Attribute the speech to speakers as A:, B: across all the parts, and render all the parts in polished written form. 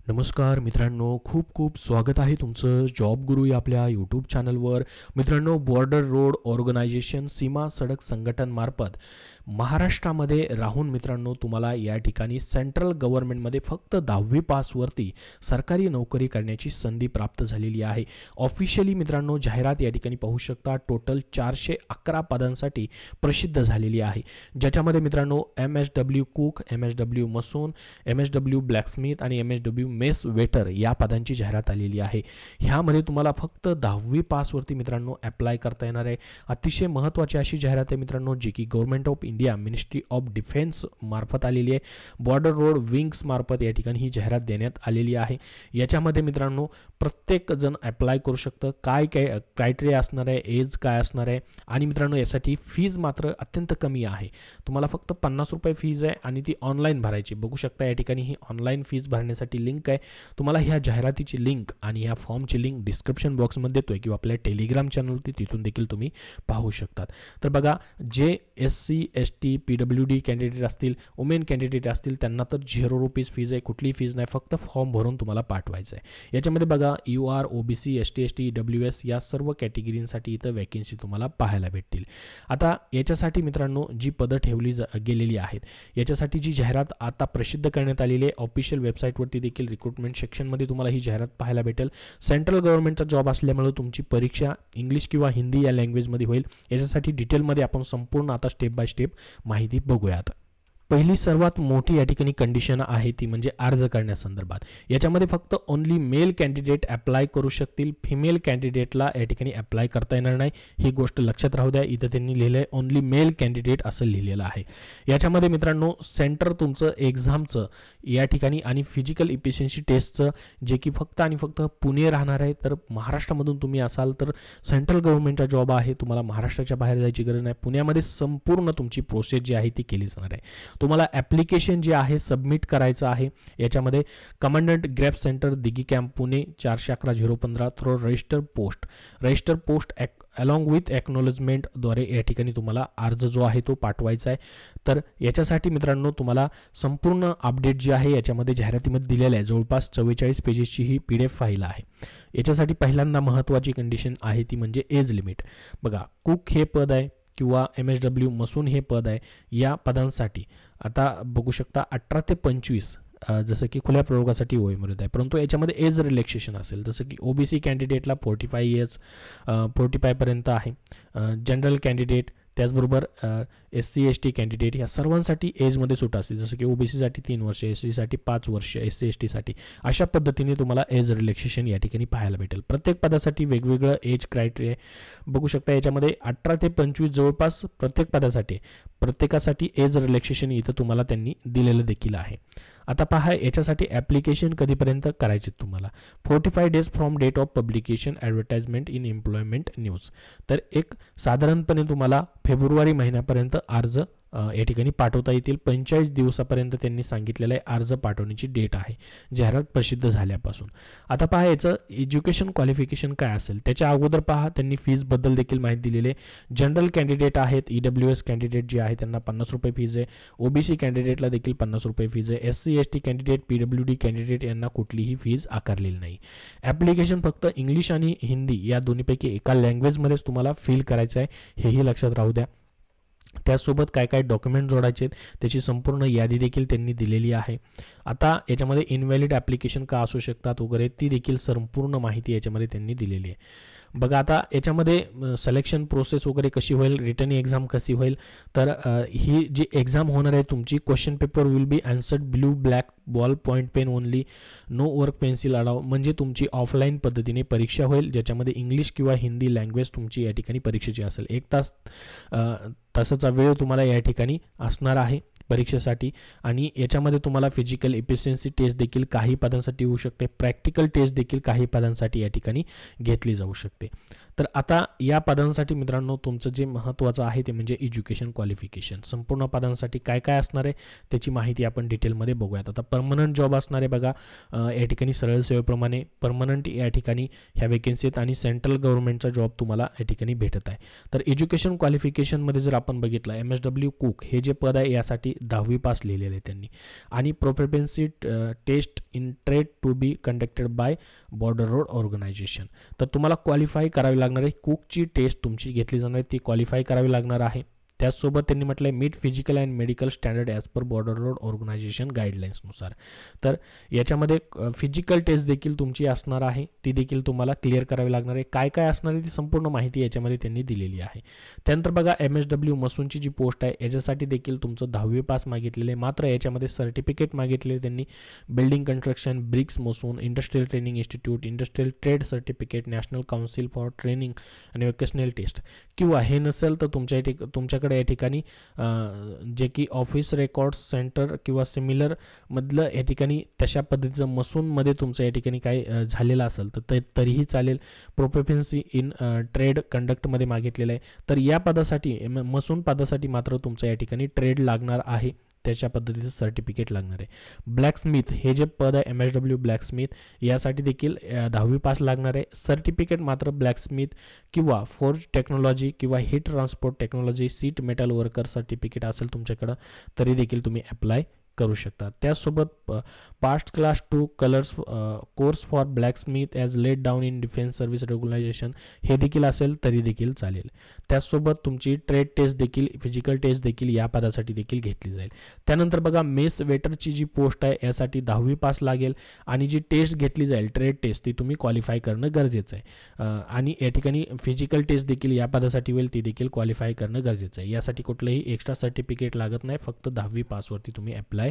A: नमस्कार मित्रांनो, खूप खूप स्वागत आहे तुमचं जॉब गुरु या आपल्या यूट्यूब चॅनलवर. मित्रांनो, बॉर्डर रोड ऑर्गनायझेशन सीमा सडक संघटनमार्फत महाराष्ट्रामध्ये राहून मित्रांनो तुम्हाला या ठिकाणी सेंट्रल गव्हर्नमेंटमध्ये फक्त 10वी पासवरती सरकारी नोकरी करण्याची संधी प्राप्त झालेली आहे. ऑफिशियली मित्रांनो जाहिरात या ठिकाणी पाहू शकता. टोटल 411 पदांसाठी प्रसिद्ध झालेली आहे, ज्याच्यामध्ये मित्रांनो MSW कुक, MSW मसून, MSW ब्लॅकस्मिथ आणि MSW मेस वेटर या पदांची जाहिरात आलेली आहे. ह्यामध्ये तुम्हाला फक्त 10वी पासवरती मित्रांनो अप्लाय करता येणार आहे. अतिशय महत्त्वाची अशी जाहिरात आहे मित्रांनो, जी की government of India ministry of defence मार्फत आलेली आहे. बॉर्डर रोड विंग्स मार्फत या ठिकाणी ही जाहिरात देण्यात आलेली आहे. याच्यामध्ये मित्रांनो प्रत्येक जण अप्लाय करू शकतं. काय काय क्रायटेरिया असणार आहे, एज काय असणार आहे आणि मित्रांनो यासाठी फीज मात्र अत्यंत कमी आहे. तुम्हाला फक्त 50 रुपये फीज आहे आणि ती ऑनलाईन भरायची. बघू शकता या ठिकाणी ही ऑनलाईन फीज भरण्यासाठी लिंक आहे. तुम्हाला ह्या जाहिरातीची लिंक आणि ह्या फॉर्मची लिंक डिस्क्रिप्शन बॉक्समध्ये देतोय किंवा आपल्या टेलिग्राम चॅनलवरती तिथून देखील तुम्ही पाहू शकतात. तर बघा, जे SC ST PWD कॅन्डिडेट असतील, वुमेन कॅन्डिडेट असतील, त्यांना तर 0 रुपीज फीज आहे. कुठलीही फीज नाही, फक्त फॉर्म भरून तुम्हाला पाठवायचं आहे. याच्यामध्ये बघा UR OBC ST ST EWS या सर्व कॅटेगरींसाठी इथं वॅकेन्सी तुम्हाला पाहायला भेटतील. आता याच्यासाठी मित्रांनो जी पदं ठेवली गेलेली आहेत, याच्यासाठी जी जाहिरात आता प्रसिद्ध करण्यात आलेली आहे ऑफिशियल वेबसाईटवरती देखील रिक्रुटमेंट सेक्शनमध्ये तुम्हाला ही जाहिरात पाहायला भेटेल. सेंट्रल गव्हर्नमेंटचा जॉब असल्यामुळे तुमची परीक्षा इंग्लिश किंवा हिंदी या लँग्वेजमध्ये होईल. याच्यासाठी डिटेलमध्ये आपण संपूर्ण आता स्टेप बाय स्टेप माहिती बघूयात. पहिली सर्वात मोठी या ठिकाणी कंडिशन आहे ती म्हणजे अर्ज करण्यासंदर्भात. याच्यामध्ये फक्त ओनली मेल कॅन्डिडेट अप्लाय करू शकतील. फिमेल कॅन्डिडेटला या ठिकाणी अप्लाय करता येणार नाही, ही गोष्ट लक्षात राहू द्या. इथं त्यांनी लिहिलं आहे ओनली मेल कॅन्डिडेट असं लिहिलेलं आहे. याच्यामध्ये मित्रांनो सेंटर तुमचं एक्झामचं या ठिकाणी आणि फिजिकल इफिशियन्सी टेस्टचं जे की फक्त आणि फक्त पुणे राहणार आहे. तर महाराष्ट्रामधून तुम्ही असाल तर सेंट्रल गव्हर्नमेंटचा जॉब आहे, तुम्हाला महाराष्ट्राच्या बाहेर जायची गरज नाही. पुण्यामध्ये संपूर्ण तुमची प्रोसेस जी आहे ती केली जाणार आहे. तुम्हाला ॲप्लिकेशन जे आहे सबमिट करायचं आहे. याच्यामध्ये commandant GREF centre Dighi camp Pune 411-015 through register post along with एक्नॉलेजमेंटद्वारे या ठिकाणी तुम्हाला अर्ज जो आहे तो पाठवायचा आहे. तर याच्यासाठी मित्रांनो तुम्हाला संपूर्ण अपडेट जी आहे याच्यामध्ये जाहिरातीमध्ये दिलेलं आहे. जवळपास 44 पेजेसची ही PDF फाईल आहे. याच्यासाठी पहिल्यांदा महत्त्वाची कंडिशन आहे ती म्हणजे एज लिमिट. बघा, कुक हे पद आहे किंवा MSW मसून हे पद आहे. या पदांसाठी आता बघू शकता 18 ते 25 जसं की खुल्या प्रयोगासाठी वयोमर्यादा आहे, परंतु याच्यामध्ये एज रिलॅक्सेशन असेल. जसं की OBC कॅन्डिडेटला 45 इयर्स 45 पर्यंत आहे. जनरल कॅन्डिडेट त्याचबरोबर SC ST कॅन्डिडेट या सर्वांसाठी एजमध्ये सूट असते. जसं की OBCसाठी 3 वर्ष, SC साठी 5 वर्ष, SC ST साठी अशा पद्धतीने तुम्हाला एज रिलॅक्सेशन या ठिकाणी पाहायला भेटेल. प्रत्येक पदासाठी वेगवेगळं एज क्रायटेरिया बघू शकता. याच्यामध्ये 18 ते 25 जवळपास प्रत्येक पदासाठी प्रत्येकासाठी एज रिलॅक्सेशन इथं तुम्हाला त्यांनी दिलेलं देखील आहे. आता पहा, याच्यासाठी ॲप्लिकेशन कधीपर्यंत करायचे तुम्हाला 45 days from date of publication advertisement in employment news. तर एक साधारणपणे तुम्हाला फेब्रुवारी महिन्यापर्यंत अर्ज या ठिकाणी पाठवता येतील. 45 दिवसापर्यंत त्यांनी सांगितलेलं आहे अर्ज पाठवण्याची डेट आहे जाहिरात प्रसिद्ध झाल्यापासून. आता पहा, याचं एज्युकेशन क्वालिफिकेशन काय असेल. त्याच्या अगोदर पहा त्यांनी फीजबद्दल देखील माहिती दिलेली आहे. जनरल कॅन्डिडेट आहेत, EWS कॅन्डिडेट जे आहे त्यांना 50 रुपये फीज आहे. OBC कॅन्डिडेटला देखील 50 रुपये फीज आहे. SC ST candidate PWD candidate यांना कुठलीही फीज आकारलेली नाही. ॲप्लिकेशन फक्त इंग्लिश आणि हिंदी या दोन्हीपैकी एका लँग्वेजमध्येच तुम्हाला फिल करायचं आहे, हेही लक्षात राहू द्या. त्यासोबत काय काय डॉक्युमेंट जोडायचे त्याची संपूर्ण यादी देखील त्यांनी दिलेली आहे. आता याच्यामध्ये इनव्हॅलिड ॲप्लिकेशन का असू शकतात वगैरे ती देखील संपूर्ण माहिती याच्यामध्ये त्यांनी दिलेली आहे. बघा, आता याच्यामध्ये सिलेक्शन प्रोसेस वगैरे कशी होईल, रिटर्न एक्झाम कशी होईल. तर ही जी एक्झाम होणार आहे तुमची, question paper will be answered blue black ball point pen only, no work pencil allowed. म्हणजे तुमची ऑफलाईन पद्धतीने परीक्षा होईल, ज्याच्यामध्ये इंग्लिश किंवा हिंदी लँग्वेज तुमची या ठिकाणी परीक्षेची असेल. 1 तासाचा वेळ तुम्हाला या ठिकाणी असणार आहे परीक्षेसाठी. आणि याच्यामध्ये तुम्हाला फिजिकल इफिशियन्सी टेस्ट देखील काही पदांसाठी होऊ शकते. प्रॅक्टिकल टेस्ट देखील काही पदांसाठी या ठिकाणी घेतली जाऊ शकते. तर आता या पदांसाठी मित्रांनो तुमचं जे महत्त्वाचं आहे ते म्हणजे एज्युकेशन क्वालिफिकेशन. संपूर्ण पदांसाठी काय काय असणार आहे त्याची माहिती आपण डिटेलमध्ये बघूयात. आता परमनंट जॉब असणार आहे बघा, या ठिकाणी सरळ सेवेप्रमाणे परमनंट या ठिकाणी ह्या वेकेन्सीत आणि सेंट्रल गव्हर्नमेंटचा जॉब तुम्हाला या ठिकाणी भेटत आहे. तर एज्युकेशन क्वालिफिकेशनमध्ये जर आपण बघितलं MSW कुक हे जे पद आहे यासाठी 10वी पास लिहिलेलं आहे त्यांनी, आणि proficiency test in trade to be conducted by border road organisation. तर तुम्हाला क्वालिफाय करावी लागणार आहे, कुकची टेस्ट तुमची घेतली जाणार आहे ती क्वालिफाय करावी लागणार आहे. त्याचसोबत त्यांनी म्हटलं आहे meet physical and medical standard as per border road organization गाईडलाईन्सनुसार. तर याच्यामध्ये फिजिकल टेस्ट देखील तुमची असणार आहे, ती देखील तुम्हाला क्लिअर करावी लागणार आहे. काय काय असणार आहे ती संपूर्ण माहिती याच्यामध्ये त्यांनी दिलेली आहे. त्यानंतर बघा MSW मसूनची जी पोस्ट आहे याच्यासाठी देखील तुमचं 10वी पास मागितलेले आहे, मात्र याच्यामध्ये सर्टिफिकेट मागितलेले त्यांनी building construction, bricks mason, industrial training institute, industrial trade certificate, national council for training आणि वोकेशनल टेस्ट. किंवा हे नसेल तर तुमच्याकडे या ठिकाणी जे की ऑफिस रेकॉर्ड्स सेंटर किंवा सिमिलर मधलं या ठिकाणी तशा पद्धतीचं मसूनमध्ये तुमचं या ठिकाणी काय झालेलं असेल तर तरीही चालेल. प्रोफिशियन्सी इन ट्रेड कंडक्टमध्ये मागितलेलं आहे. तर या पदासाठी मसून पदासाठी मात्र तुमचं या ठिकाणी ट्रेड लागणार आहे, त्याच्या पद्धतीचं सर्टिफिकेट लागणार आहे. ब्लॅकस्मिथ हे जे पद आहे MSW ब्लॅकस्मिथ यासाठी देखील 10वी पास लागणार आहे. सर्टिफिकेट मात्र ब्लॅकस्मिथ किंवा फोर्ज टेक्नॉलॉजी किंवा heat transport technology sheet metal worker certificate असेल तुमच्याकडं तरी देखील तुम्ही अप्लाय करू शकता. त्याचसोबत passed class 2 colours course for blacksmith as laid down in defence service regularisation हे देखील असेल तरी देखील चालेल. त्याचसोबत तुमची ट्रेड टेस्ट देखील, फिजिकल टेस्ट देखील या पदासाठी देखील घेतली जाईल. त्यानंतर बघा मेस वेटरची जी पोस्ट आहे यासाठी 10वी पास लागेल आणि जी टेस्ट घेतली जाईल ट्रेड टेस्ट ती तुम्ही क्वालिफाय करणं गरजेचं आहे. आणि या ठिकाणी फिजिकल टेस्ट देखील या पदासाठी होईल, ती देखील क्वालिफाय करणं गरजेचं आहे. यासाठी कुठलंही एक्स्ट्रा सर्टिफिकेट लागत नाही, फक्त 10वी पासवरती तुम्ही अप्लाय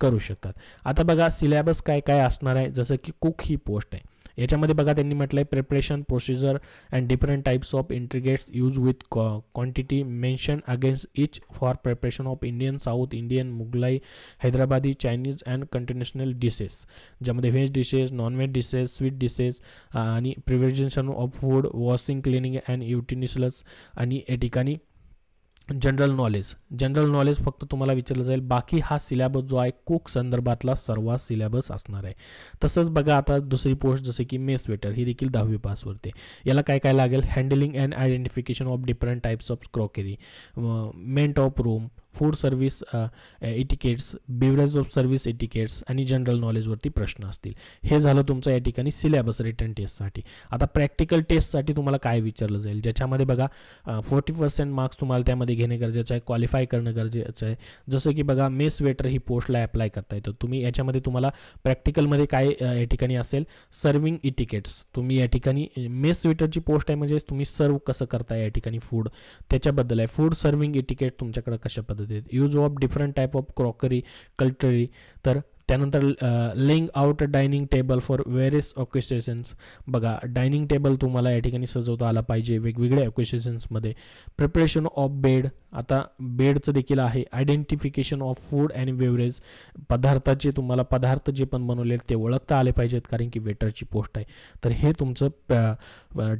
A: करू शकतात. आता बघा सिलेबस काय काय असणार आहे. जसं की कुक ही पोस्ट आहे याच्यामध्ये बघा त्यांनी म्हटलं आहे preparation procedure and different types of ingredients use with quantity mention against each for preparation of Indian, South Indian, Mughlai, Hyderabadi, Chinese and continental dishes, ज्यामध्ये veg dishes, non veg dishes, sweet dishes आणि prevention of food, washing, cleaning and utilities. आणि या ठिकाणी general knowledge फक्त तुम्हाला विचारलं जाईल. बाकी हा सिलेबस जो आहे कुक संदर्भातला सर्व सिलेबस असणार आहे. तसंच बघा आता दुसरी पोस्ट जसे की मेस वेटर ही देखील 10वी पासवरती. याला काय काय लागेल, handling and identification of different types of crockery, maintenance of room, food service etiquettes, beverage of service etiquettes आणि जनरल नॉलेजवरती प्रश्न असतील. हे झालं तुमचं या ठिकाणी सिलेबस रिटर्न टेस्टसाठी. आता प्रॅक्टिकल टेस्टसाठी तुम्हाला काय विचारलं जाईल, ज्याच्यामध्ये बघा 40% मार्क्स तुम्हाला त्यामध्ये घेणे गरजेचं आहे, क्वालिफाय करणं गरजेचं आहे. जसं की बघा मेस वेटर ही पोस्टला अप्लाय करता येतं तुम्ही. याच्यामध्ये तुम्हाला प्रॅक्टिकलमध्ये काय या ठिकाणी असेल, सर्विंग इटिकेट्स. तुम्ही या ठिकाणी मेस वेटरची पोस्ट आहे म्हणजे तुम्ही सर्व कसं करताय या ठिकाणी फूड त्याच्याबद्दल आहे. फूड सर्विंग इटिकेट तुमच्याकडे कशा पद्धतीने, use of different type of crockery cutlery. तर त्यानंतर laying out dining table for various occasions. बघा डायनिंग टेबल तुम्हाला या ठिकाणी सजवता आला पाहिजे वेगवेगळ्या ओकेशन्समध्ये. प्रिपरेशन ऑफ बेड, आता बेडचं देखील आहे. Identification of food and beverage, पदार्थाचे तुम्हाला पदार्थ जे पण बनवले ते ओळखता आले पाहिजेत कारण की वेटरची पोस्ट आहे. तर हे तुमचं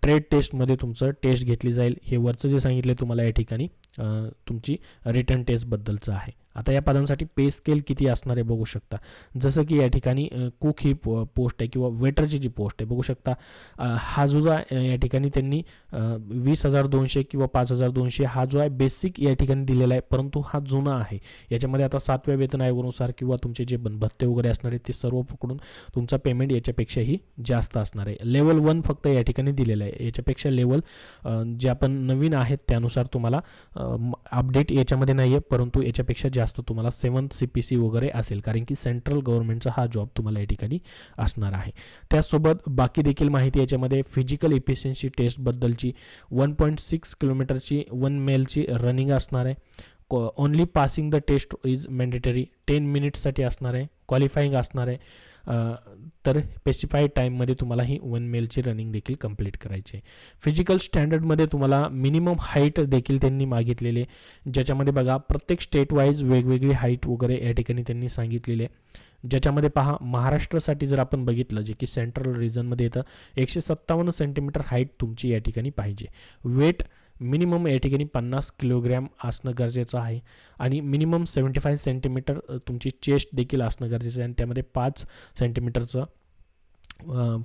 A: ट्रेड टेस्टमध्ये तुमचं टेस्ट घेतली जाईल. हे वरचं जे सांगितलं तुम्हाला या ठिकाणी तुमची रिटर्न टेस्टबद्दलचं आहे. आता या पदांसाठी पे स्केल किती असणार आहे बघू शकता. जसं की या ठिकाणी कुक ही पोस्ट आहे किंवा वेटरची जी पोस्ट आहे बघू शकता. हा जो या ठिकाणी त्यांनी 20,200 किंवा 5,200 हा जो आहे बेसिक या ठिकाणी दिलेला आहे, परंतु हा जुना आहे. याच्यामध्ये आता 7व्या वेतन आयोगानुसार किंवा तुमचे जे भत्ते वगैरे असणार आहेत ते सर्व पकडून तुमचा पेमेंट याच्यापेक्षाही जास्त असणार आहे. लेवल 1 फक्त या ठिकाणी दिलेलं आहे, याच्यापेक्षा लेवल जे आपण नवीन आहेत त्यानुसार तुम्हाला अपडेट याच्यामध्ये नाही आहे, परंतु याच्यापेक्षा जास्त तुम्हाला 7th CPC वगैरे असेल कारण की सेंट्रल गव्हर्नमेंटचा हा जॉब तुम्हाला या ठिकाणी असणार आहे. त्याचसोबत बाकी देखील माहिती याच्यामध्ये फिजिकल इफिशियन्सी टेस्टबद्दलची 1.6 किलोमीटरची 1 मैलची रनिंग असणार आहे. Only passing the test is mandatory. 10 मिनिट्ससाठी असणार आहे. क्वालिफाईंग असणार आहे. तर स्पेसिफाईड टाईममध्ये तुम्हाला ही 1 मैलची रनिंग देखील कंप्लीट करायची आहे. फिजिकल स्टँडर्डमध्ये तुम्हाला मिनिमम हाईट देखील त्यांनी मागितलेली आहे, ज्याच्यामध्ये बघा प्रत्येक स्टेट वाईज वेगवेगळी हाईट वगैरे या ठिकाणी त्यांनी सांगितलेली आहे. ज्याच्यामध्ये पहा महाराष्ट्रासाठी जर आपण बघितलं जे की सेंट्रल रिजनमध्ये येतं 157 सेंटीमीटर हाईट तुमची या ठिकाणी पाहिजे. वेट मिनिमम या ठिकाणी 50 किलोग्रॅम असणं गरजेचं आहे आणि मिनिमम 75 सेंटीमीटर तुमची चेस्ट देखील असणं गरजेचं आहे आणि त्यामध्ये 5 सेंटीमीटरचं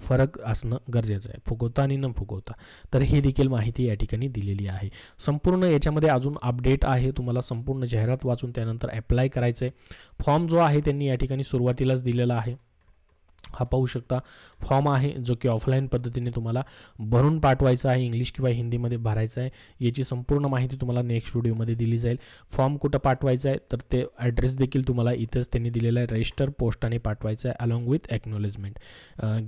A: फरक असणं गरजेचं आहे, फुगवता आणि न फुगवता. तर ही देखील माहिती या ठिकाणी दिलेली आहे. संपूर्ण याच्यामध्ये अजून अपडेट आहे, तुम्हाला संपूर्ण जाहिरात वाचून त्यानंतर अप्लाय करायचं आहे. फॉर्म जो आहे त्यांनी या ठिकाणी सुरुवातीलाच दिलेला आहे, हा पाहू शकता फॉर्म आहे जो की ऑफलाईन पद्धतीने तुम्हाला भरून पाठवायचा आहे, इंग्लिश किंवा हिंदीमध्ये भरायचा आहे. याची संपूर्ण माहिती तुम्हाला नेक्स्ट व्हिडिओमध्ये दिली जाईल. फॉर्म कुठं पाठवायचा आहे तर ते ॲड्रेस देखील तुम्हाला इथंच त्यांनी दिलेला आहे, रजिस्टर पोस्टाने पाठवायचा आहे along with acknowledgement.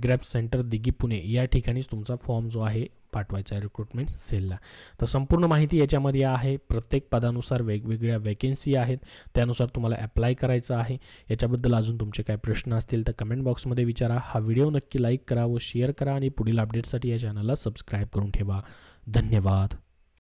A: GREF centre Dighi Pune या ठिकाणीच तुमचा फॉर्म जो आहे पाठवायचा आहे रिक्रुटमेंट सेलला. तर संपूर्ण माहिती याच्यामध्ये आहे. प्रत्येक पदानुसार वेगवेगळ्या वॅकेन्सी आहेत, त्यानुसार तुम्हाला अप्लाय करायचं आहे. याच्याबद्दल अजून तुमचे काय प्रश्न असतील तर कमेंट बॉक्समध्ये विचारा. हा व्हिडिओ नक्की लाईक करा व शेअर करा आणि पुढील अपडेटसाठी या चॅनलला सबस्क्राईब करून ठेवा. धन्यवाद.